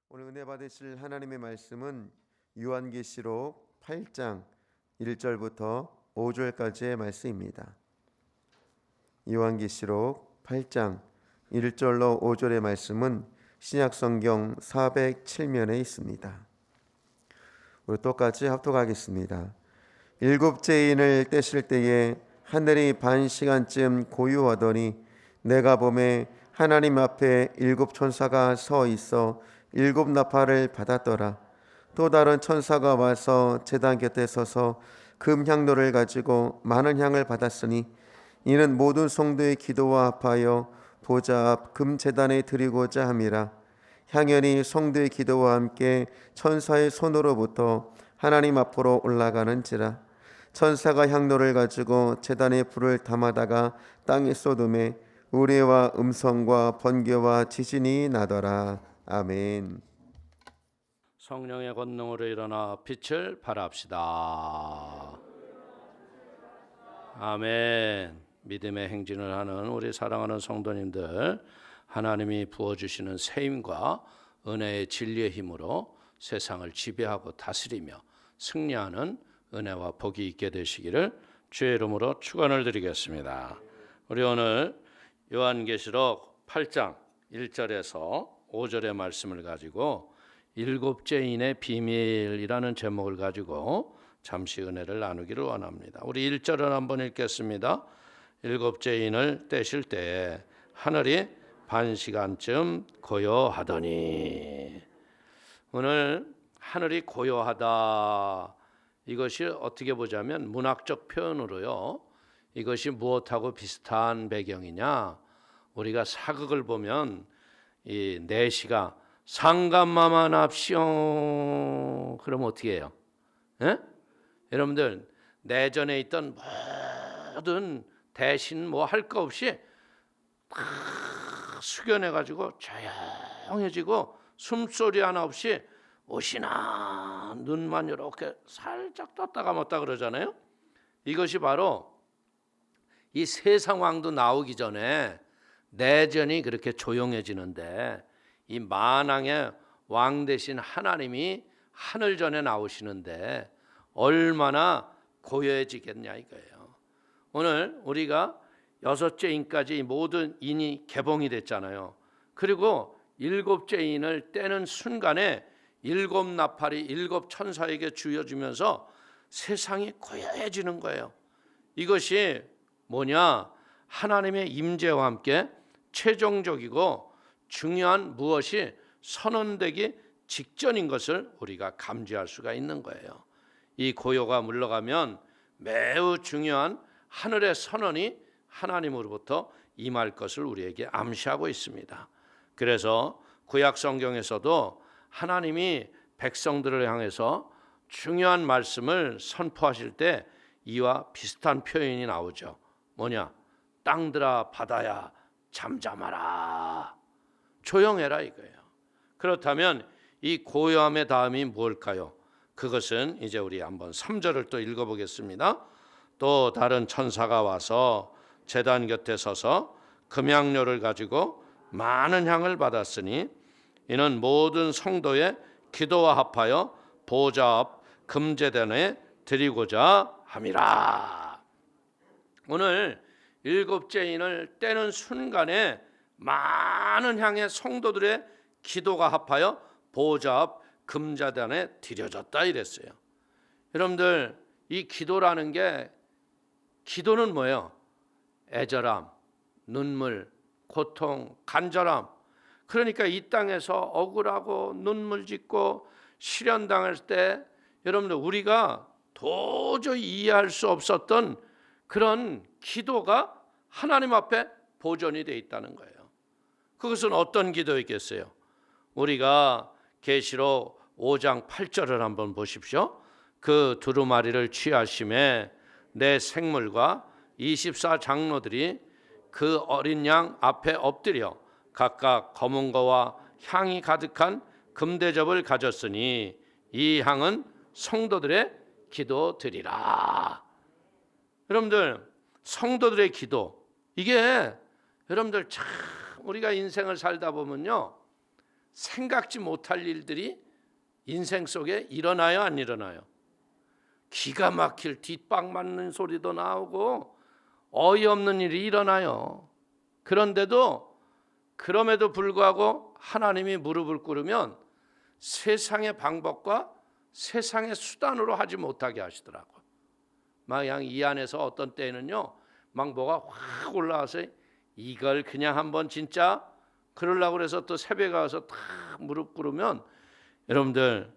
오늘 은혜 받으실 하나님의 말씀은 요한계시록 8장 1절부터 5절까지의 말씀입니다. 요한계시록 8장 1절로 5절의 말씀은 신약성경 407면에 있습니다. 우리 똑같이 합독하겠습니다. 일곱째 인을 떼실 때에 하늘이 반 시간쯤 고요하더니 내가 보매 하나님 앞에 일곱 천사가 서 있어 일곱 나팔을 받았더라. 또 다른 천사가 와서 제단 곁에 서서 금향로를 가지고 많은 향을 받았으니 이는 모든 성도의 기도와 합하여 보좌 앞 금제단에 드리고자 함이라. 향연이 성도의 기도와 함께 천사의 손으로부터 하나님 앞으로 올라가는지라. 천사가 향로를 가지고 제단에 불을 담아다가 땅에 쏟음에 우레와 음성과 번개와 지진이 나더라. 아멘. 성령의 권능으로 일어나 빛을 발합시다. 아멘. 믿음의 행진을 하는 우리 사랑하는 성도님들, 하나님이 부어주시는 세임과 은혜의 진리의 힘으로 세상을 지배하고 다스리며 승리하는 은혜와 복이 있게 되시기를 주의 이름으로 축원을 드리겠습니다. 우리 오늘 요한계시록 8장 1절에서 5절의 말씀을 가지고 일곱째 인의 비밀이라는 제목을 가지고 잠시 은혜를 나누기를 원합니다. 우리 1절을 한번 읽겠습니다. 일곱째 인을 떼실 때 하늘이 반 시간쯤 고요하더니. 오늘 하늘이 고요하다, 이것이 어떻게 보자면 문학적 표현으로요, 이것이 무엇하고 비슷한 배경이냐, 우리가 사극을 보면 이 내시가 상감마마 납시오 그러면 어떻게 해요? 예? 여러분들 내전에 있던 모든 대신 뭐 할 거 없이 다 숙연해가지고 조용해지고 숨소리 하나 없이 옷이나 눈만 이렇게 살짝 떴다 감았다 그러잖아요. 이것이 바로 이 세상 왕도 나오기 전에 내전이 그렇게 조용해지는데, 이 만왕의 왕 되신 하나님이 하늘전에 나오시는데 얼마나 고요해지겠냐 이거예요. 오늘 우리가 여섯째 인까지 모든 인이 개봉이 됐잖아요. 그리고 일곱째 인을 떼는 순간에 일곱 나팔이 일곱 천사에게 주어지면서 세상이 고요해지는 거예요. 이것이 뭐냐? 하나님의 임재와 함께 최종적이고 중요한 무엇이 선언되기 직전인 것을 우리가 감지할 수가 있는 거예요. 이 고요가 물러가면 매우 중요한 하늘의 선언이 하나님으로부터 임할 것을 우리에게 암시하고 있습니다. 그래서 구약 성경에서도 하나님이 백성들을 향해서 중요한 말씀을 선포하실 때 이와 비슷한 표현이 나오죠. 뭐냐? 땅들아 바다야 잠잠하라, 조용해라 이거예요. 그렇다면 이 고요함의 다음이 뭘까요? 그것은 이제 우리 한번 3절을 또 읽어보겠습니다. 또 다른 천사가 와서 제단 곁에 서서 금향료를 가지고 많은 향을 받았으니 이는 모든 성도의 기도와 합하여 보좌 앞 금제단에 드리고자 함이라. 오늘 일곱째 인을 떼는 순간에 많은 향의 성도들의 기도가 합하여 보좌 앞 금제단에 드려졌다 이랬어요. 여러분들, 이 기도라는 게, 기도는 뭐예요? 애절함, 눈물, 고통, 간절함. 그러니까 이 땅에서 억울하고 눈물 짓고 시련당할 때 여러분들 우리가 도저히 이해할 수 없었던 그런 기도가 하나님 앞에 보존이 되어 있다는 거예요. 그것은 어떤 기도였겠어요? 우리가 계시록 5장 8절을 한번 보십시오. 그 두루마리를 취하심에 내 생물과 24장로들이 그 어린 양 앞에 엎드려 각각 검은 거와 향이 가득한 금대접을 가졌으니 이 향은 성도들의 기도드리라. 여러분들, 성도들의 기도, 이게 여러분들 참 우리가 인생을 살다 보면요, 생각지 못할 일들이 인생 속에 일어나요, 안 일어나요? 기가 막힐 뒷방 맞는 소리도 나오고 어이없는 일이 일어나요. 그럼에도 불구하고 하나님이 무릎을 꿇으면 세상의 방법과 세상의 수단으로 하지 못하게 하시더라고요. 막 그냥 이 안에서 어떤 때는요, 막 뭐가 확 올라와서 이걸 그냥 한번 진짜 그러려고 그래서 또 새벽에 가서 탁 무릎 꿇으면 여러분들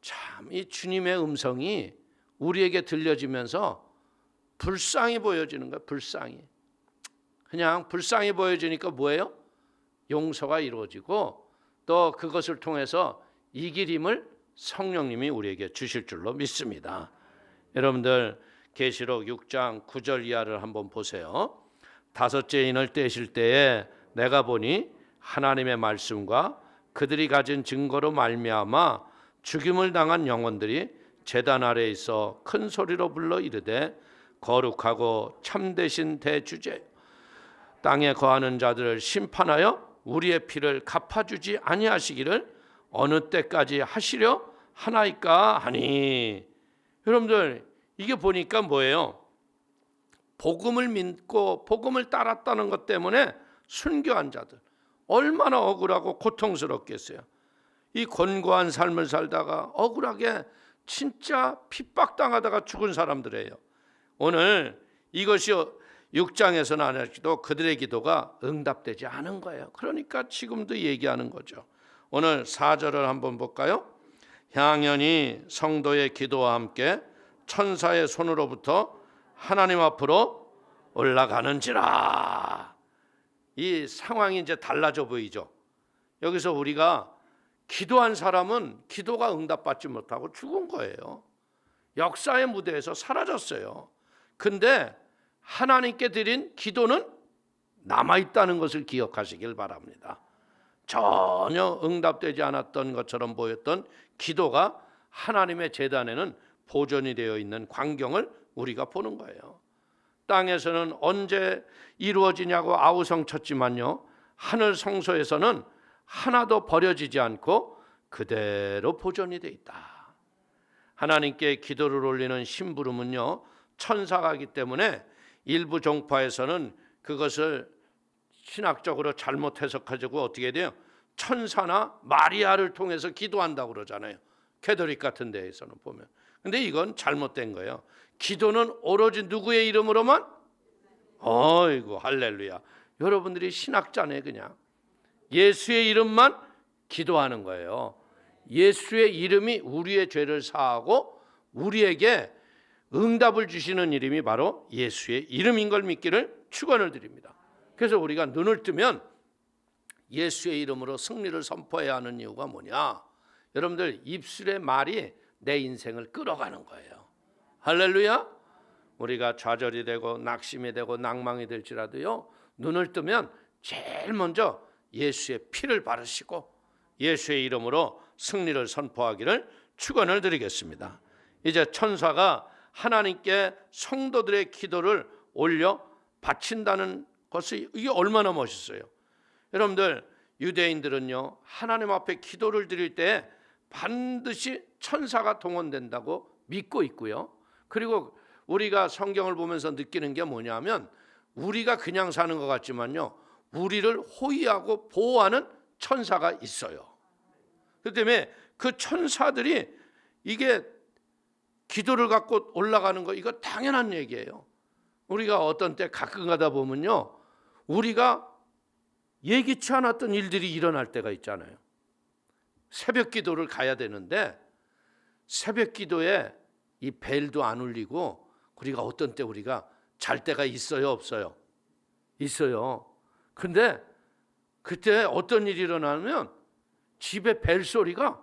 참 이 주님의 음성이 우리에게 들려지면서 불쌍히 보여지는 거예요. 불쌍히. 그냥 불쌍히 보여지니까 뭐예요? 용서가 이루어지고 또 그것을 통해서 이길 힘을 성령님이 우리에게 주실 줄로 믿습니다. 여러분들 계시록 6장 9절 이하를 한번 보세요. 다섯째 인을 떼실 때에 내가 보니 하나님의 말씀과 그들이 가진 증거로 말미암아 죽임을 당한 영혼들이 제단 아래에 있어 큰 소리로 불러 이르되 거룩하고 참되신 대주제 땅에 거하는 자들을 심판하여 우리의 피를 갚아주지 아니하시기를 어느 때까지 하시려 하나이까 하니. 여러분들 이게 보니까 뭐예요? 복음을 믿고 복음을 따랐다는 것 때문에 순교한 자들 얼마나 억울하고 고통스럽겠어요. 이 권고한 삶을 살다가 억울하게 진짜 핍박당하다가 죽은 사람들이에요. 오늘 이것이 6장에서는 안 할지도 그들의 기도가 응답되지 않은 거예요. 그러니까 지금도 얘기하는 거죠. 오늘 4절을 한번 볼까요? 향연히 성도의 기도와 함께 천사의 손으로부터 하나님 앞으로 올라가는지라. 이 상황이 이제 달라져 보이죠. 여기서 우리가 기도한 사람은 기도가 응답받지 못하고 죽은 거예요. 역사의 무대에서 사라졌어요. 근데 하나님께 드린 기도는 남아있다는 것을 기억하시길 바랍니다. 전혀 응답되지 않았던 것처럼 보였던 기도가 하나님의 제단에는 보존이 되어 있는 광경을 우리가 보는 거예요. 땅에서는 언제 이루어지냐고 아우성쳤지만요, 하늘 성소에서는 하나도 버려지지 않고 그대로 보존이 되어 있다. 하나님께 기도를 올리는 심부름은요, 천사가기 때문에 일부 종파에서는 그것을 신학적으로 잘못 해석하고 어떻게 돼요? 천사나 마리아를 통해서 기도한다고 그러잖아요. 캐톨릭 같은 데에서는 보면. 근데 이건 잘못된 거예요. 기도는 오로지 누구의 이름으로만? 어이구 할렐루야. 여러분들이 신학자네. 그냥 예수의 이름만 기도하는 거예요. 예수의 이름이 우리의 죄를 사하고 우리에게 응답을 주시는 이름이 바로 예수의 이름인 걸 믿기를 축원을 드립니다. 그래서 우리가 눈을 뜨면 예수의 이름으로 승리를 선포해야 하는 이유가 뭐냐? 여러분들 입술의 말이 내 인생을 끌어가는 거예요. 할렐루야. 우리가 좌절이 되고 낙심이 되고 낭망이 될지라도요, 눈을 뜨면 제일 먼저 예수의 피를 바르시고 예수의 이름으로 승리를 선포하기를 축원을 드리겠습니다. 이제 천사가 하나님께 성도들의 기도를 올려 바친다는 것이 이게 얼마나 멋있어요. 여러분들 유대인들은요, 하나님 앞에 기도를 드릴 때 반드시 천사가 동원된다고 믿고 있고요. 그리고 우리가 성경을 보면서 느끼는 게 뭐냐면, 우리가 그냥 사는 것 같지만요, 우리를 호위하고 보호하는 천사가 있어요. 그 때문에 그 천사들이 이게 기도를 갖고 올라가는 거, 이거 당연한 얘기예요. 우리가 어떤 때 가끔 가다 보면요, 우리가 예기치 않았던 일들이 일어날 때가 있잖아요. 새벽 기도를 가야 되는데 새벽 기도에 이 벨도 안 울리고, 우리가 어떤 때 우리가 잘 때가 있어요, 없어요? 있어요. 근데 그때 어떤 일이 일어나면 집에 벨 소리가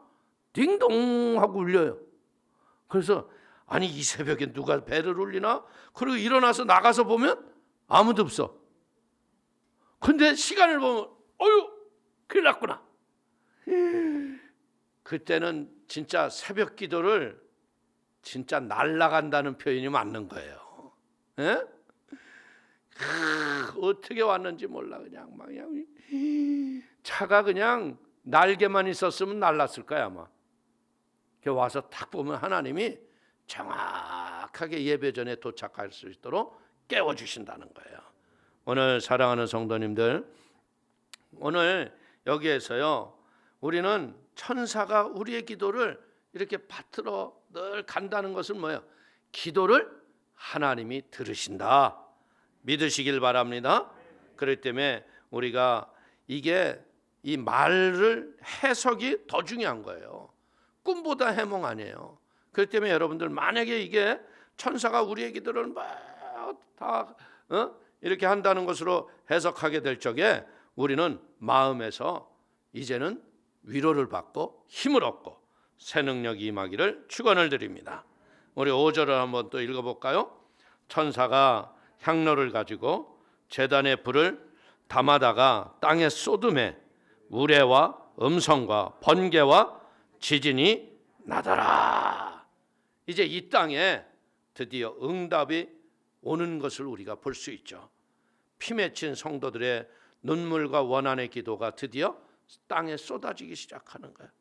딩동 하고 울려요. 그래서 아니 이 새벽에 누가 벨을 울리나? 그리고 일어나서 나가서 보면 아무도 없어. 근데 시간을 보면 어휴 큰일 났구나. 그때는 진짜 새벽 기도를 진짜 날아간다는 표현이 맞는 거예요. 에? 어떻게 왔는지 몰라. 그냥 막 그냥 차가 그냥 날개만 있었으면 날랐을 거야 아마. 와서 딱 보면 하나님이 정확하게 예배 전에 도착할 수 있도록 깨워주신다는 거예요. 오늘 사랑하는 성도님들, 오늘 여기에서요, 우리는 천사가 우리의 기도를 이렇게 받들어 늘 간다는 것은 뭐예요? 기도를 하나님이 들으신다, 믿으시길 바랍니다. 그렇기 때문에 우리가 이게 이 말을 해석이 더 중요한 거예요. 꿈보다 해몽 아니에요. 그렇기 때문에 여러분들, 만약에 이게 천사가 우리의 기도를 다 이렇게 한다는 것으로 해석하게 될 적에 우리는 마음에서 이제는 위로를 받고 힘을 얻고 새 능력이 임하기를 축원을 드립니다. 우리 5절을 한번 또 읽어볼까요? 천사가 향로를 가지고 제단에 불을 담아다가 땅에 쏟음에 우레와 음성과 번개와 지진이 나더라. 이제 이 땅에 드디어 응답이 오는 것을 우리가 볼 수 있죠. 피 맺힌 성도들의 눈물과 원한의 기도가 드디어 땅에 쏟아지기 시작하는 거예요.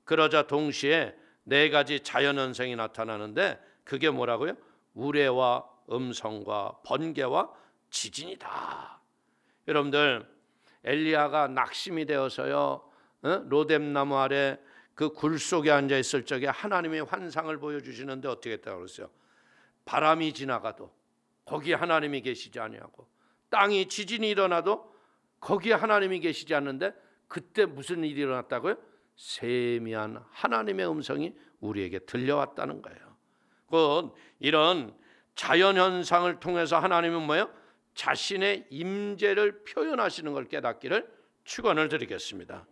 그러자 동시에 4가지 자연현상이 나타나는데 그게 뭐라고요? 우레와 음성과 번개와 지진이다. 여러분들, 엘리야가 낙심이 되어서요, 로뎀나무 아래 그 굴 속에 앉아 있을 적에 하나님의 환상을 보여주시는데 어떻게 했다고 그랬어요? 바람이 지나가도 거기에 하나님이 계시지 아니하고, 땅이 지진이 일어나도 거기에 하나님이 계시지 않는데, 그때 무슨 일이 일어났다고요? 세미한 하나님의 음성이 우리에게 들려왔다는 거예요. 곧 이런 자연현상을 통해서 하나님은 뭐예요? 자신의 임재를 표현하시는 걸 깨닫기를 축원을 드리겠습니다.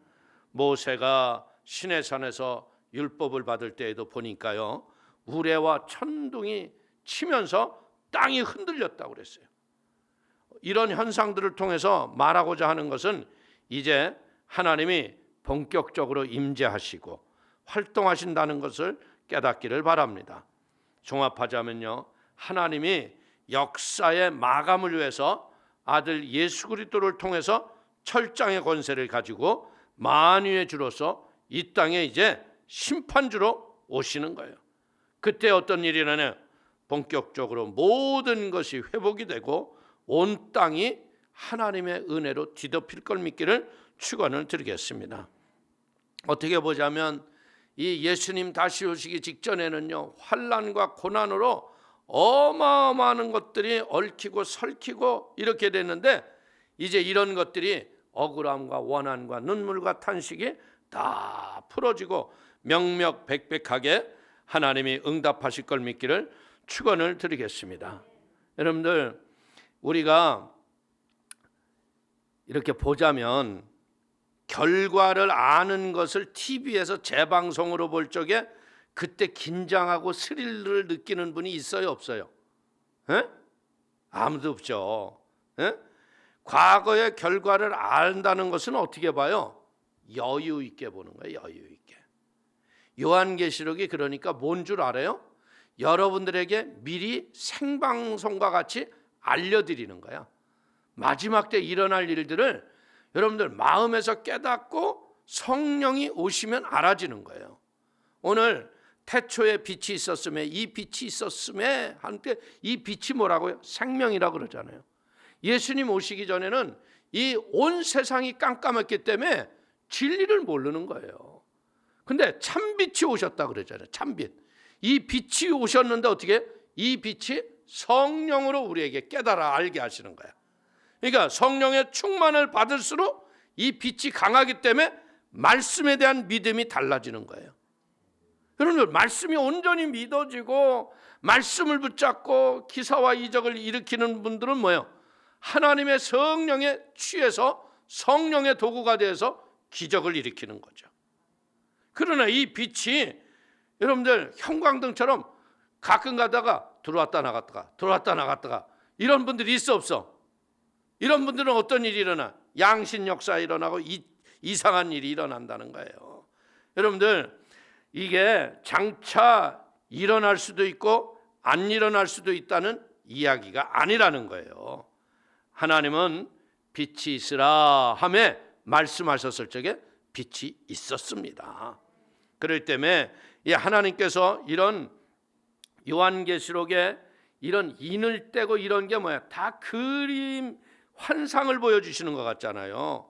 모세가 시내산에서 율법을 받을 때에도 보니까요, 우레와 천둥이 치면서 땅이 흔들렸다고 그랬어요. 이런 현상들을 통해서 말하고자 하는 것은 이제 하나님이 본격적으로 임재하시고 활동하신다는 것을 깨닫기를 바랍니다. 종합하자면요, 하나님이 역사의 마감을 위해서 아들 예수 그리스도를 통해서 철장의 권세를 가지고 만유의 주로서 이 땅에 이제 심판주로 오시는 거예요. 그때 어떤 일이 일어나냐? 본격적으로 모든 것이 회복이 되고 온 땅이 하나님의 은혜로 뒤덮일 걸 믿기를 축원을 드리겠습니다. 어떻게 보자면 이 예수님 다시 오시기 직전에는요, 환난과 고난으로 어마어마한 것들이 얽히고 설키고 이렇게 됐는데, 이제 이런 것들이 억울함과 원한과 눈물과 탄식이 다 풀어지고 명명백백하게 하나님이 응답하실 걸 믿기를 축원을 드리겠습니다. 여러분들, 우리가 이렇게 보자면 결과를 아는 것을 TV에서 재방송으로 볼 적에 그때 긴장하고 스릴을 느끼는 분이 있어요, 없어요? 에? 아무도 없죠. 에? 과거의 결과를 안다는 것은 어떻게 봐요? 여유 있게 보는 거예요. 여유 있게. 요한계시록이 그러니까 뭔 줄 알아요? 여러분들에게 미리 생방송과 같이 알려드리는 거야. 마지막 때 일어날 일들을 여러분들 마음에서 깨닫고 성령이 오시면 알아지는 거예요. 오늘 태초에 빛이 있었음에 이 빛이 있었음에 한때 이 빛이 뭐라고요? 생명이라고 그러잖아요. 예수님 오시기 전에는 이 온 세상이 깜깜했기 때문에 진리를 모르는 거예요. 근데 참빛이 오셨다 그러잖아요. 참빛. 이 빛이 오셨는데 어떻게? 이 빛이 성령으로 우리에게 깨달아 알게 하시는 거야. 그러니까 성령의 충만을 받을수록 이 빛이 강하기 때문에 말씀에 대한 믿음이 달라지는 거예요. 여러분들, 말씀이 온전히 믿어지고 말씀을 붙잡고 기사와 이적을 일으키는 분들은 뭐예요? 하나님의 성령에 취해서 성령의 도구가 되어서 기적을 일으키는 거죠. 그러나 이 빛이 여러분들 형광등처럼 가끔 가다가 들어왔다 나갔다가 들어왔다 나갔다가 이런 분들이 있어 없어? 이런 분들은 어떤 일이 일어나? 양신 역사 일어나고 이상한 일이 일어난다는 거예요. 여러분들, 이게 장차 일어날 수도 있고 안 일어날 수도 있다는 이야기가 아니라는 거예요. 하나님은 빛이 있으라 하며 말씀하셨을 적에 빛이 있었습니다. 그렇기 때문에 이 하나님께서 이런 요한계시록에 이런 인을 떼고 이런 게 뭐야? 다 그림 환상을 보여주시는 것 같잖아요.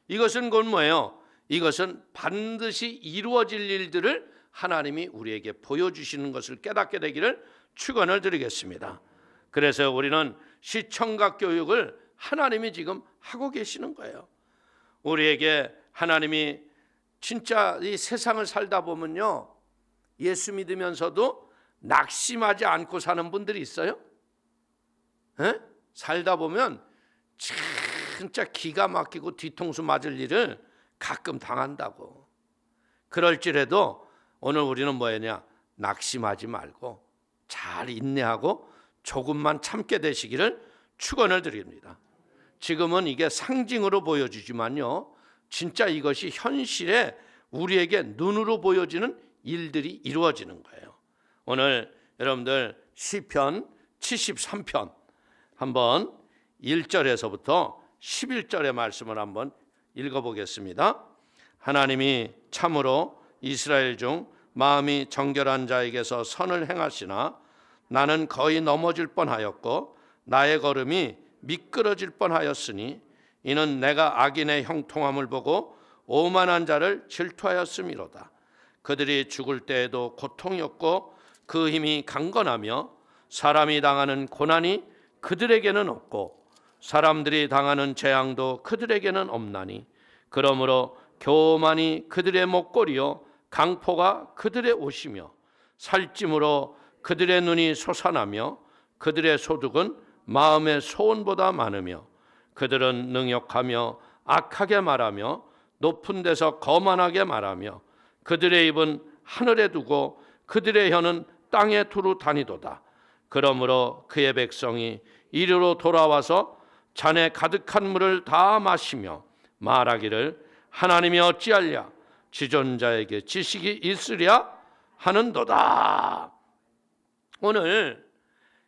이것은 곧 뭐예요? 이것은 반드시 이루어질 일들을 하나님이 우리에게 보여주시는 것을 깨닫게 되기를 축원을 드리겠습니다. 그래서 우리는 시청각 교육을 하나님이 지금 하고 계시는 거예요. 우리에게 하나님이 진짜 이 세상을 살다 보면요, 예수 믿으면서도 낙심하지 않고 사는 분들이 있어요. 에? 살다 보면 진짜 기가 막히고 뒤통수 맞을 일을 가끔 당한다고. 그럴지라도 오늘 우리는 뭐냐? 낙심하지 말고 잘 인내하고 조금만 참게 되시기를 축원을 드립니다. 지금은 이게 상징으로 보여주지만요, 진짜 이것이 현실에 우리에게 눈으로 보여지는 일들이 이루어지는 거예요. 오늘 여러분들 시편 73편 한번 1절에서부터 11절의 말씀을 한번 읽어보겠습니다. 하나님이 참으로 이스라엘 중 마음이 정결한 자에게서 선을 행하시나 나는 거의 넘어질 뻔하였고 나의 걸음이 미끄러질 뻔하였으니 이는 내가 악인의 형통함을 보고 오만한 자를 질투하였음이로다. 그들이 죽을 때에도 고통이 없고 그 힘이 강건하며 사람이 당하는 고난이 그들에게는 없고 사람들이 당하는 재앙도 그들에게는 없나니 그러므로 교만이 그들의 목걸이요 강포가 그들의 옷이며 살찜으로 그들의 눈이 솟아나며 그들의 소득은 마음의 소원보다 많으며 그들은 능욕하며 악하게 말하며 높은 데서 거만하게 말하며 그들의 입은 하늘에 두고 그들의 혀는 땅에 두루 다니도다. 그러므로 그의 백성이 이리로 돌아와서 잔에 가득한 물을 다 마시며 말하기를 하나님이 어찌하랴 지존자에게 지식이 있으랴 하는도다. 오늘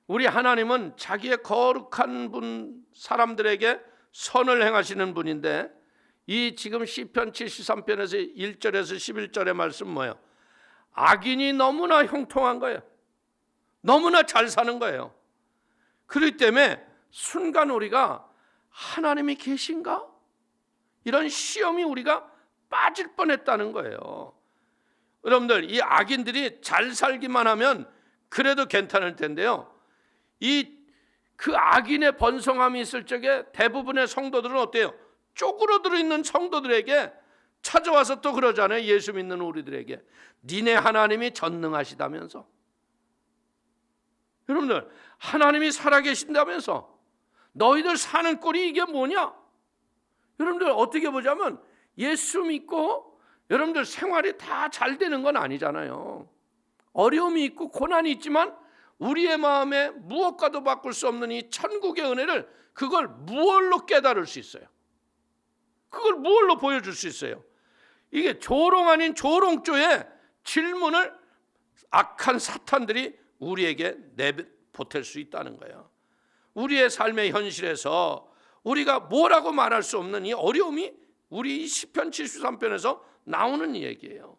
우리 하나님은 자기의 거룩한 분 사람들에게 선을 행하시는 분인데 이 지금 시편 73편에서 1절에서 11절의 말씀 뭐예요? 악인이 너무나 형통한 거예요. 너무나 잘 사는 거예요. 그렇기 때문에 순간 우리가 하나님이 계신가? 이런 시험이 우리가 빠질 뻔했다는 거예요. 여러분들 이 악인들이 잘 살기만 하면 그래도 괜찮을 텐데요. 그 악인의 번성함이 있을 적에 대부분의 성도들은 어때요? 쪼그러들어 있는 성도들에게 찾아와서 또 그러잖아요. 예수 믿는 우리들에게 니네 하나님이 전능하시다면서, 여러분들 하나님이 살아계신다면서 너희들 사는 꼴이 이게 뭐냐? 여러분들 어떻게 보자면 예수 믿고 여러분들 생활이 다 잘 되는 건 아니잖아요. 어려움이 있고 고난이 있지만 우리의 마음에 무엇과도 바꿀 수 없는 이 천국의 은혜를 그걸 무엇로 깨달을 수 있어요? 그걸 무엇로 보여줄 수 있어요? 이게 조롱 아닌 조롱조의 질문을 악한 사탄들이 우리에게 내보낼 수 있다는 거예요. 우리의 삶의 현실에서 우리가 뭐라고 말할 수 없는 이 어려움이 우리 시편 73편에서 나오는 얘기예요.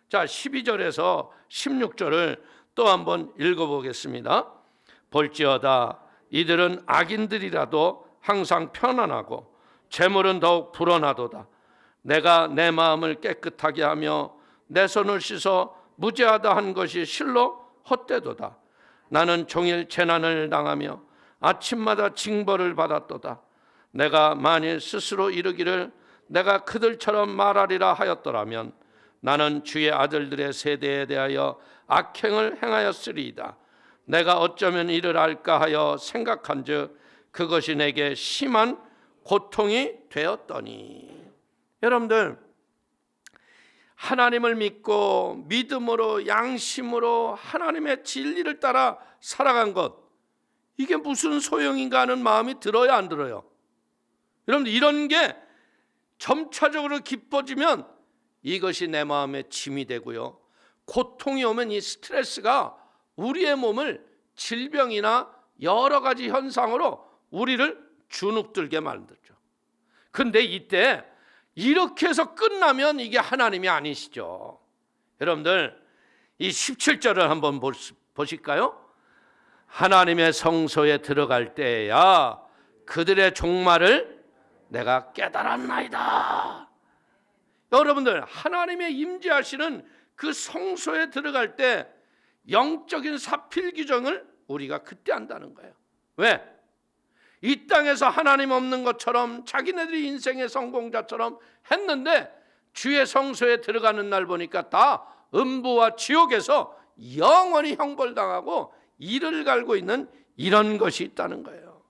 자, 12절에서 16절을 또 한번 읽어보겠습니다. 볼지어다 이들은 악인들이라도 항상 편안하고 재물은 더욱 불어나도다. 내가 내 마음을 깨끗하게 하며 내 손을 씻어 무죄하다 한 것이 실로 헛되도다. 나는 종일 재난을 당하며 아침마다 징벌을 받았도다. 내가 만일 스스로 이르기를 내가 그들처럼 말하리라 하였더라면 나는 주의 아들들의 세대에 대하여 악행을 행하였으리이다. 내가 어쩌면 이를 알까 하여 생각한즉 그것이 내게 심한 고통이 되었더니. 여러분들 하나님을 믿고 믿음으로 양심으로 하나님의 진리를 따라 살아간 것, 이게 무슨 소용인가 하는 마음이 들어야 안 들어요? 여러분들 이런 게 점차적으로 깊어지면 이것이 내 마음에 짐이 되고요, 고통이 오면 이 스트레스가 우리의 몸을 질병이나 여러 가지 현상으로 우리를 주눅들게 만들죠. 근데 이때 이렇게 해서 끝나면 이게 하나님이 아니시죠. 여러분들 이 17절을 한번 보실까요? 하나님의 성소에 들어갈 때야 그들의 종말을 내가 깨달았나이다. 여러분들 하나님의 임재하시는 그 성소에 들어갈 때 영적인 사필 규정을 우리가 그때 한다는 거예요. 왜? 이 땅에서 하나님 없는 것처럼 자기네들이 인생의 성공자처럼 했는데 주의 성소에 들어가는 날 보니까 다 음부와 지옥에서 영원히 형벌당하고 이를 갈고 있는 이런 것이 있다는 거예요.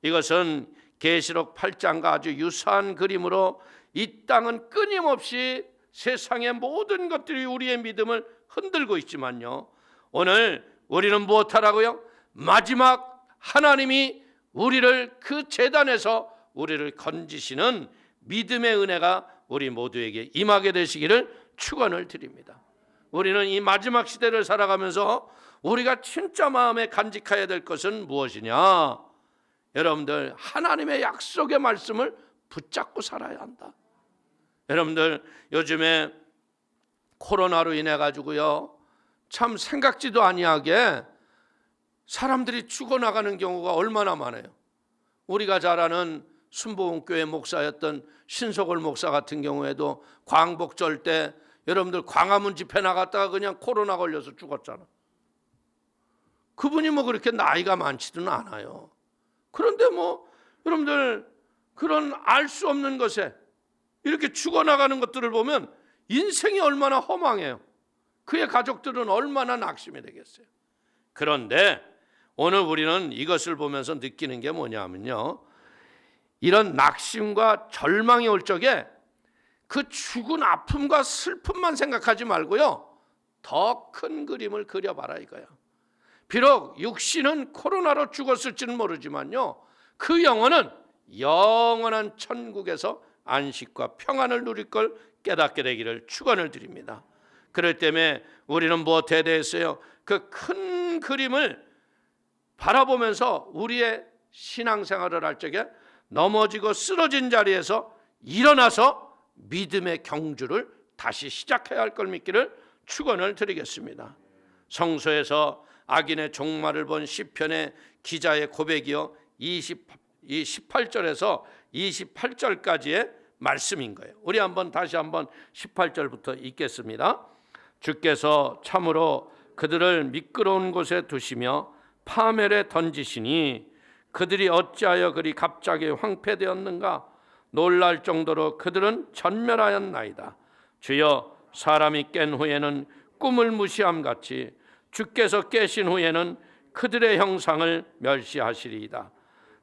이것은 계시록 8장과 아주 유사한 그림으로 이 땅은 끊임없이 세상의 모든 것들이 우리의 믿음을 흔들고 있지만요, 오늘 우리는 무엇하라고요? 마지막 하나님이 우리를 그 제단에서 우리를 건지시는 믿음의 은혜가 우리 모두에게 임하게 되시기를 축원을 드립니다. 우리는 이 마지막 시대를 살아가면서 우리가 진짜 마음에 간직해야 될 것은 무엇이냐? 여러분들 하나님의 약속의 말씀을 붙잡고 살아야 한다. 여러분들 요즘에 코로나로 인해 가지고요, 참 생각지도 아니하게 사람들이 죽어나가는 경우가 얼마나 많아요. 우리가 잘 아는 순복음교회 목사였던 신석월 목사 같은 경우에도 광복절 때 여러분들 광화문 집회 나갔다가 그냥 코로나 걸려서 죽었잖아. 그분이 뭐 그렇게 나이가 많지는 않아요. 그런데 뭐 여러분들 그런 알 수 없는 것에 이렇게 죽어나가는 것들을 보면 인생이 얼마나 허망해요. 그의 가족들은 얼마나 낙심이 되겠어요. 그런데 오늘 우리는 이것을 보면서 느끼는 게 뭐냐면요, 이런 낙심과 절망이 올 적에 그 죽은 아픔과 슬픔만 생각하지 말고요, 더 큰 그림을 그려봐라 이거야. 비록 육신은 코로나로 죽었을지는 모르지만요, 그 영혼은 영원한 천국에서 안식과 평안을 누릴 걸 깨닫게 되기를 축원을 드립니다. 그럴 때문에 우리는 무엇에 대해서요, 그 큰 그림을 바라보면서 우리의 신앙생활을 할 적에 넘어지고 쓰러진 자리에서 일어나서 믿음의 경주를 다시 시작해야 할 걸 믿기를 축원을 드리겠습니다. 성소에서 악인의 종말을 본 시편의 기자의 고백이요, 18절에서 28절까지의 말씀인 거예요. 우리 다시 한번 18절부터 읽겠습니다. 주께서 참으로 그들을 미끄러운 곳에 두시며 파멸에 던지시니 그들이 어찌하여 그리 갑자기 황폐되었는가? 놀랄 정도로 그들은 전멸하였나이다. 주여, 사람이 깬 후에는 꿈을 무시함같이 주께서 깨신 후에는 그들의 형상을 멸시하시리이다.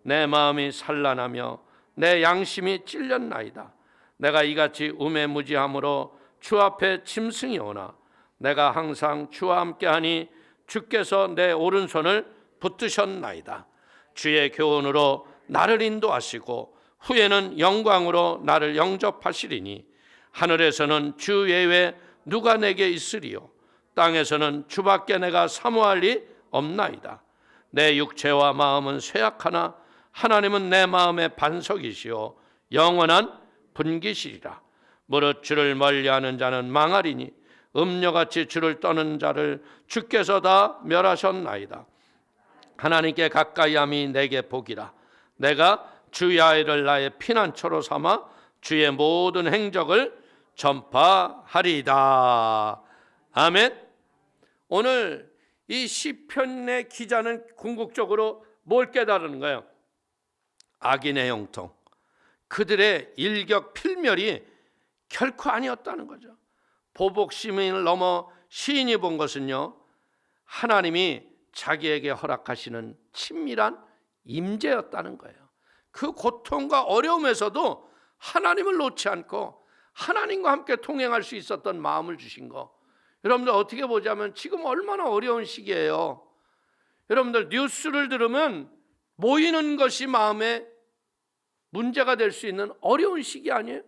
내 마음이 산란하며 내 양심이 찔렸나이다. 내가 이같이 우매무지함으로 주 앞에 짐승이 오나 내가 항상 주와 함께하니 주께서 내 오른손을 붙드셨나이다. 주의 교훈으로 나를 인도하시고 후에는 영광으로 나를 영접하시리니 하늘에서는 주 외에 누가 내게 있으리요? 땅에서는 주밖에 내가 사모할 리 없나이다. 내 육체와 마음은 쇠약하나 하나님은 내 마음의 반석이시요 영원한 분기시리라. 무릇 주를 멀리하는 자는 망하리니 음녀같이 주를 떠는 자를 주께서 다 멸하셨나이다. 하나님께 가까이함이 내게 복이라. 내가 주 야훼를 나의 피난처로 삼아 주의 모든 행적을 전파하리이다. 아멘. 오늘 이 시편의 기자는 궁극적으로 뭘 깨달은 거예요? 악인의 형통, 그들의 일격 필멸이 결코 아니었다는 거죠. 보복심을 넘어 시인이 본 것은요, 하나님이 자기에게 허락하시는 친밀한 임재였다는 거예요. 그 고통과 어려움에서도 하나님을 놓지 않고 하나님과 함께 동행할 수 있었던 마음을 주신 거. 여러분들 어떻게 보자면 지금 얼마나 어려운 시기예요. 여러분들 뉴스를 들으면 모이는 것이 마음에 문제가 될 수 있는 어려운 시기 아니에요?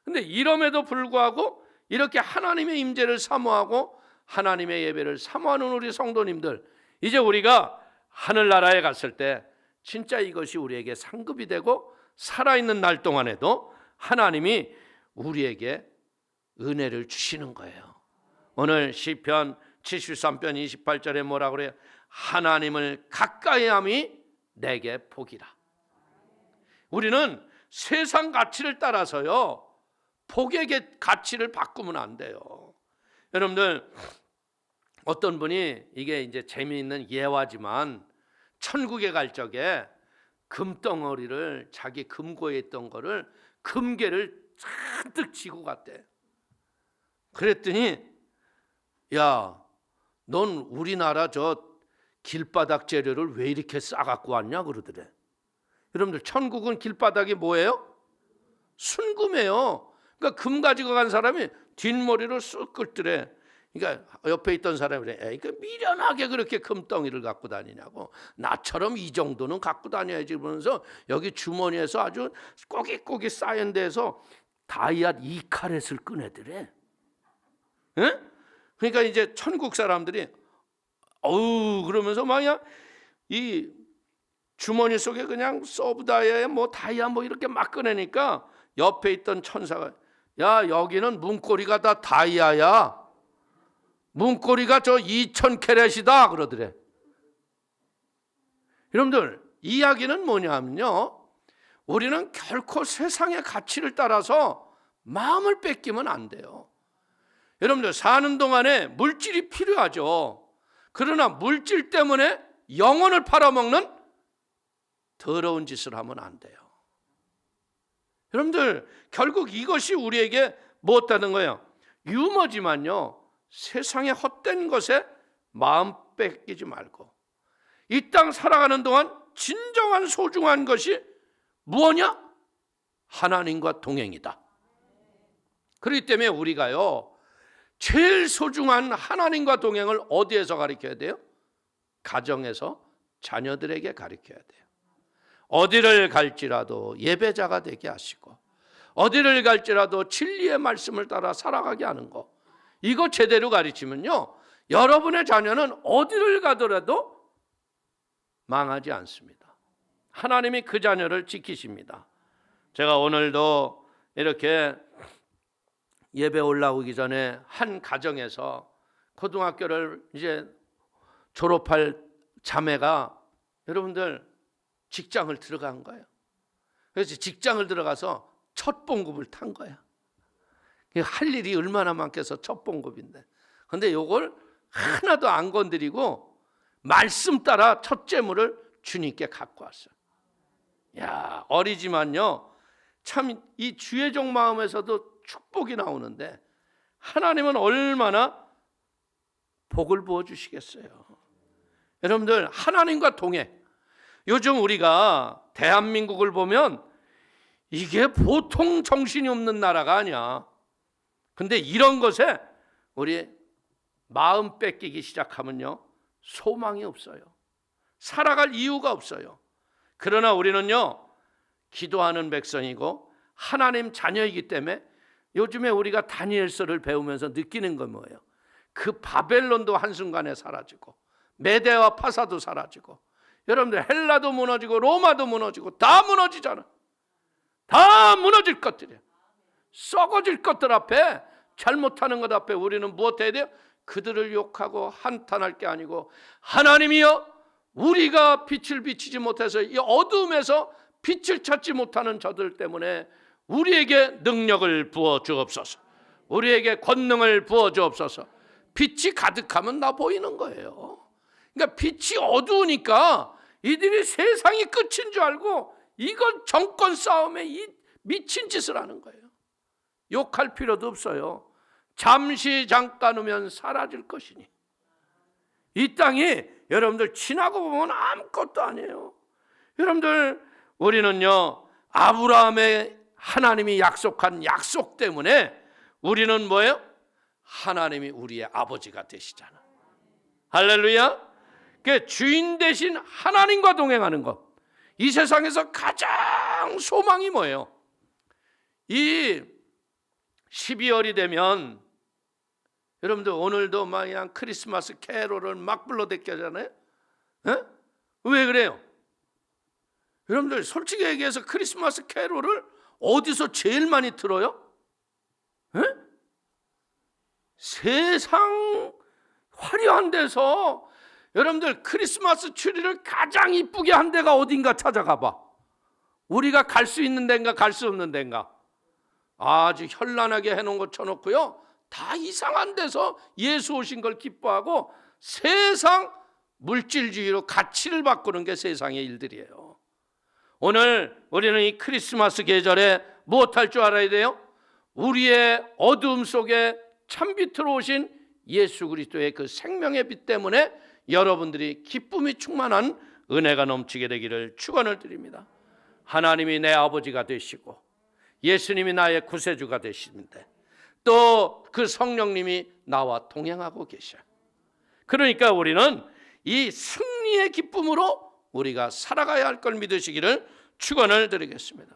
근데 이럼에도 불구하고 이렇게 하나님의 임재를 사모하고 하나님의 예배를 사모하는 우리 성도님들, 이제 우리가 하늘나라에 갔을 때 진짜 이것이 우리에게 상급이 되고 살아있는 날 동안에도 하나님이 우리에게 은혜를 주시는 거예요. 오늘 시편 73편 28절에 뭐라고 그래요? 하나님을 가까이함이 내게 복이라. 우리는 세상 가치를 따라서요 복의 가치를 바꾸면 안 돼요. 여러분들, 어떤 분이, 이게 이제 재미있는 예화지만, 천국에 갈 적에 금덩어리를, 자기 금고에 있던 거를, 금괴를 잔뜩 지고 갔대. 그랬더니 야, 넌 우리나라 저 길바닥 재료를 왜 이렇게 싸갖고 왔냐 그러더래. 여러분들, 천국은 길바닥이 뭐예요? 순금이에요. 그러니까 금 가지고 간 사람이 뒷머리를 쓱 긁더래. 그러니까 옆에 있던 사람이 그래, 에이, 그 미련하게 그렇게 금덩이를 갖고 다니냐고. 나처럼 이 정도는 갖고 다녀야지. 그러면서 여기 주머니에서 아주 꼬깃꼬깃 쌓인 데서 다이아 2카렛을 꺼내더래. 응? 그러니까 이제 천국 사람들이 어우 그러면서 막야 이 주머니 속에 그냥 서브다이아에 뭐 다이아 뭐 이렇게 막 꺼내니까 옆에 있던 천사가, 야, 여기는 문고리가 다 다이아야. 문고리가 저 2000캐럿이다 그러더래. 여러분들, 이야기는 뭐냐면요, 우리는 결코 세상의 가치를 따라서 마음을 뺏기면 안 돼요. 여러분들, 사는 동안에 물질이 필요하죠. 그러나 물질 때문에 영혼을 팔아먹는 더러운 짓을 하면 안 돼요. 여러분들, 결국 이것이 우리에게 무엇하는 거예요? 유머지만요, 세상의 헛된 것에 마음 뺏기지 말고 이 땅 살아가는 동안 진정한 소중한 것이 무엇이냐? 하나님과 동행이다. 그렇기 때문에 우리가요, 제일 소중한 하나님과 동행을 어디에서 가르쳐야 돼요? 가정에서 자녀들에게 가르쳐야 돼요. 어디를 갈지라도 예배자가 되게 하시고, 어디를 갈지라도 진리의 말씀을 따라 살아가게 하는 거, 이거 제대로 가르치면요, 여러분의 자녀는 어디를 가더라도 망하지 않습니다. 하나님이 그 자녀를 지키십니다. 제가 오늘도 이렇게 예배 올라오기 전에 한 가정에서 고등학교를 이제 졸업할 자매가, 여러분들, 직장을 들어간 거예요. 그래서 직장을 들어가서 첫 봉급을 탄 거야. 할 일이 얼마나 많겠어, 첫 봉급인데. 근데 요걸 하나도 안 건드리고 말씀 따라 첫 재물을 주님께 갖고 왔어요. 야, 어리지만요, 참 이 주의 종 마음에서도 축복이 나오는데 하나님은 얼마나 복을 부어 주시겠어요. 여러분들, 하나님과 동행. 요즘 우리가 대한민국을 보면 이게 보통 정신이 없는 나라가 아니야. 근데 이런 것에 우리 마음 뺏기기 시작하면요, 소망이 없어요. 살아갈 이유가 없어요. 그러나 우리는요, 기도하는 백성이고 하나님 자녀이기 때문에 요즘에 우리가 다니엘서를 배우면서 느끼는 건 뭐예요? 그 바벨론도 한순간에 사라지고 메대와 파사도 사라지고, 여러분들, 헬라도 무너지고 로마도 무너지고 다 무너지잖아. 다 무너질 것들이야. 썩어질 것들 앞에, 잘못하는 것 앞에 우리는 무엇 해야 돼요? 그들을 욕하고 한탄할 게 아니고, 하나님이여, 우리가 빛을 비치지 못해서 이 어둠에서 빛을 찾지 못하는 저들 때문에 우리에게 능력을 부어 주옵소서. 우리에게 권능을 부어 주옵소서. 빛이 가득하면 나 보이는 거예요. 그러니까 빛이 어두우니까 이들이 세상이 끝인 줄 알고 이건 정권 싸움에 이 미친 짓을 하는 거예요. 욕할 필요도 없어요. 잠시 잠깐 후면 사라질 것이니. 이 땅이 여러분들 지나고 보면 아무것도 아니에요. 여러분들, 우리는요, 아브라함의 하나님이 약속한 약속 때문에 우리는 뭐예요? 하나님이 우리의 아버지가 되시잖아. 할렐루야. 그 주인 대신 하나님과 동행하는 것, 이 세상에서 가장 소망이 뭐예요? 이 12월이 되면 여러분들, 오늘도 막 그냥 크리스마스 캐롤을 막 불러댔잖아요. 왜 그래요? 여러분들, 솔직히 얘기해서 크리스마스 캐롤을 어디서 제일 많이 들어요? 세상 화려한 데서 여러분들 크리스마스 트리를 가장 이쁘게 한 데가 어딘가 찾아가 봐. 우리가 갈 수 있는 데인가 갈 수 없는 데인가. 아주 현란하게 해놓은 거 쳐놓고요, 다 이상한 데서 예수 오신 걸 기뻐하고 세상 물질주의로 가치를 바꾸는 게 세상의 일들이에요. 오늘 우리는 이 크리스마스 계절에 무엇할 줄 알아야 돼요? 우리의 어두움 속에 찬빛으로 오신 예수 그리스도의 그 생명의 빛 때문에 여러분들이 기쁨이 충만한 은혜가 넘치게 되기를 축원을 드립니다. 하나님이 내 아버지가 되시고 예수님이 나의 구세주가 되시는데 또 그 성령님이 나와 동행하고 계셔요. 그러니까 우리는 이 승리의 기쁨으로 우리가 살아가야 할 걸 믿으시기를 축원을 드리겠습니다.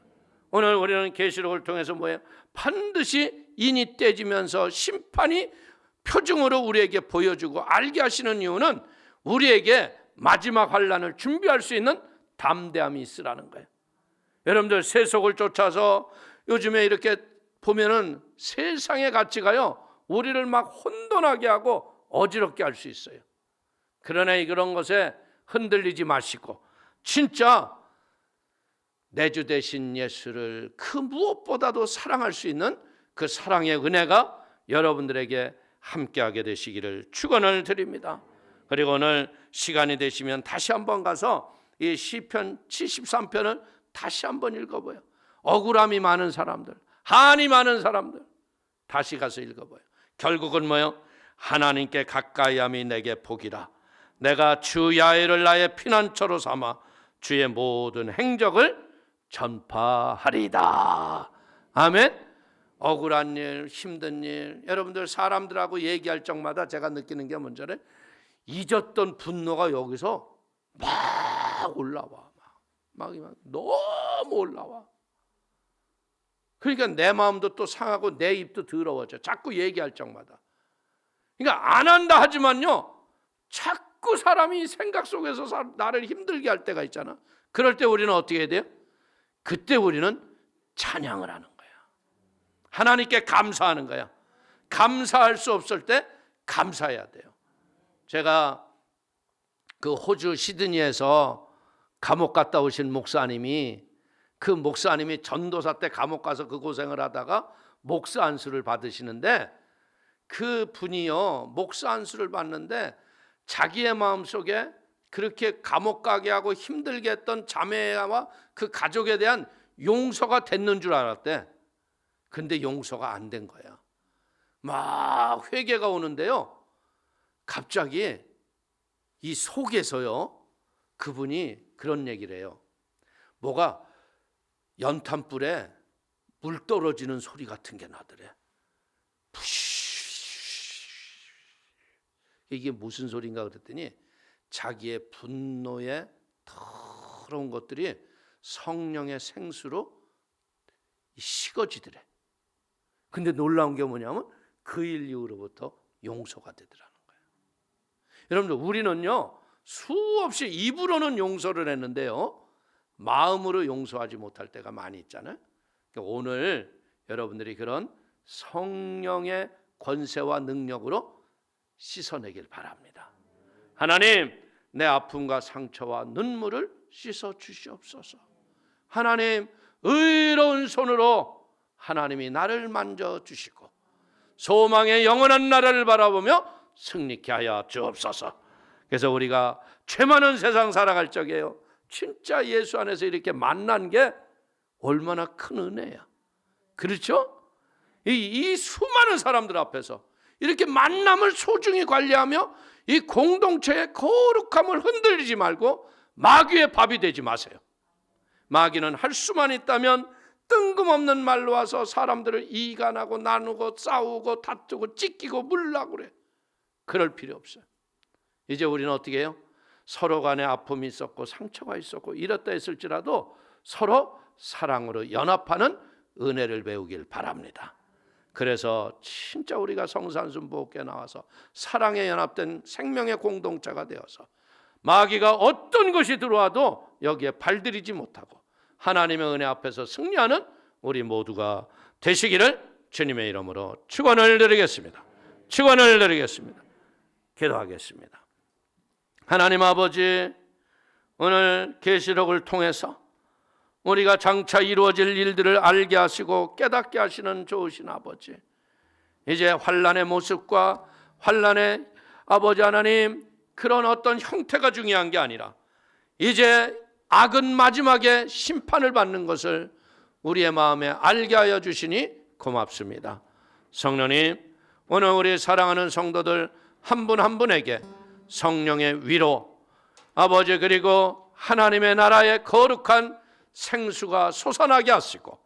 오늘 우리는 계시록을 통해서 뭐예요? 반드시 인이 떼지면서 심판이 표징으로 우리에게 보여주고 알게 하시는 이유는 우리에게 마지막 환난을 준비할 수 있는 담대함이 있으라는 거예요. 여러분들 세속을 쫓아서 요즘에 이렇게 보면은 세상의 가치가요, 우리를 막 혼돈하게 하고 어지럽게 할 수 있어요. 그러나 그런 것에 흔들리지 마시고 진짜 내 주 되신 예수를 그 무엇보다도 사랑할 수 있는 그 사랑의 은혜가 여러분들에게 함께하게 되시기를 축원을 드립니다. 그리고 오늘 시간이 되시면 다시 한번 가서 이 시편 73편을 다시 한번 읽어봐요. 억울함이 많은 사람들, 한이 많은 사람들 다시 가서 읽어봐요. 결국은 뭐요? 하나님께 가까이함이 내게 복이라. 내가 주 야훼를 나의 피난처로 삼아 주의 모든 행적을 전파하리다. 아멘. 억울한 일, 힘든 일, 여러분들 사람들하고 얘기할 적마다 제가 느끼는 게 뭔지를 잊었던 분노가 여기서 막 올라와. 막 너무 올라와. 그러니까 내 마음도 또 상하고 내 입도 더러워져. 자꾸 얘기할 적마다. 그러니까 안 한다 하지만요, 자꾸 사람이 생각 속에서 나를 힘들게 할 때가 있잖아. 그럴 때 우리는 어떻게 해야 돼요? 그때 우리는 찬양을 하는 거야. 하나님께 감사하는 거야. 감사할 수 없을 때 감사해야 돼요. 제가 그 호주 시드니에서 감옥 갔다 오신 목사님이, 그 목사님이 전도사 때 감옥 가서 그 고생을 하다가 목사 안수를 받으시는데, 그 분이요, 목사 안수를 받는데 자기의 마음속에 그렇게 감옥 가게 하고 힘들게 했던 자매와 그 가족에 대한 용서가 됐는 줄 알았대. 근데 용서가 안 된 거야. 막 회개가 오는데요, 갑자기 이 속에서요, 그분이 그런 얘기를 해요. 뭐가 연탄불에 물 떨어지는 소리 같은 게 나더래. 이게 무슨 소리인가 그랬더니 자기의 분노의 더러운 것들이 성령의 생수로 식어지더래. 근데 놀라운 게 뭐냐면 그 일 이후로부터 용서가 되더라는 거예요. 여러분들, 우리는요, 수없이 입으로는 용서를 했는데요, 마음으로 용서하지 못할 때가 많이 있잖아요. 그러니까 오늘 여러분들이 그런 성령의 권세와 능력으로 씻어내길 바랍니다. 하나님, 내 아픔과 상처와 눈물을 씻어 주시옵소서. 하나님, 의로운 손으로 하나님이 나를 만져주시고 소망의 영원한 나라를 바라보며 승리케 하여 주옵소서. 그래서 우리가 죄 많은 세상 살아갈 적에요, 진짜 예수 안에서 이렇게 만난 게 얼마나 큰 은혜야. 그렇죠? 이 수많은 사람들 앞에서 이렇게 만남을 소중히 관리하며 이 공동체의 거룩함을 흔들리지 말고 마귀의 밥이 되지 마세요. 마귀는 할 수만 있다면 뜬금없는 말로 와서 사람들을 이간하고 나누고 싸우고 다투고 찢기고 물라고 그래. 그럴 필요 없어요. 이제 우리는 어떻게 해요? 서로 간에 아픔이 있었고 상처가 있었고 이렇다 했을지라도 서로 사랑으로 연합하는 은혜를 배우길 바랍니다. 그래서 진짜 우리가 성산순보호교회 나와서 사랑에 연합된 생명의 공동체가 되어서 마귀가 어떤 것이 들어와도 여기에 발들이지 못하고 하나님의 은혜 앞에서 승리하는 우리 모두가 되시기를 주님의 이름으로 축원을 드리겠습니다. 축원을 드리겠습니다. 기도하겠습니다. 하나님 아버지, 오늘 계시록을 통해서 우리가 장차 이루어질 일들을 알게 하시고 깨닫게 하시는 좋으신 아버지, 이제 환난의 모습과 환난의 아버지 하나님 그런 어떤 형태가 중요한 게 아니라 이제 악은 마지막에 심판을 받는 것을 우리의 마음에 알게 하여 주시니 고맙습니다. 성령님, 오늘 우리 사랑하는 성도들 한 분 한 분에게 성령의 위로, 아버지 그리고 하나님의 나라의 거룩한 생수가 솟아나게 하시고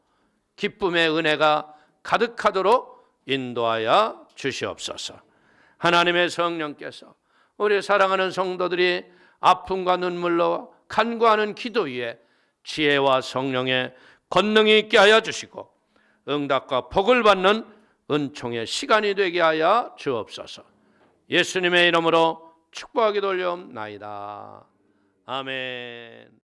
기쁨의 은혜가 가득하도록 인도하여 주시옵소서. 하나님의 성령께서 우리 사랑하는 성도들이 아픔과 눈물로 간구하는 기도 위에 지혜와 성령의 권능이 있게 하여 주시고 응답과 복을 받는 은총의 시간이 되게 하여 주옵소서. 예수님의 이름으로 축복하기 돌려옵나이다. 아멘.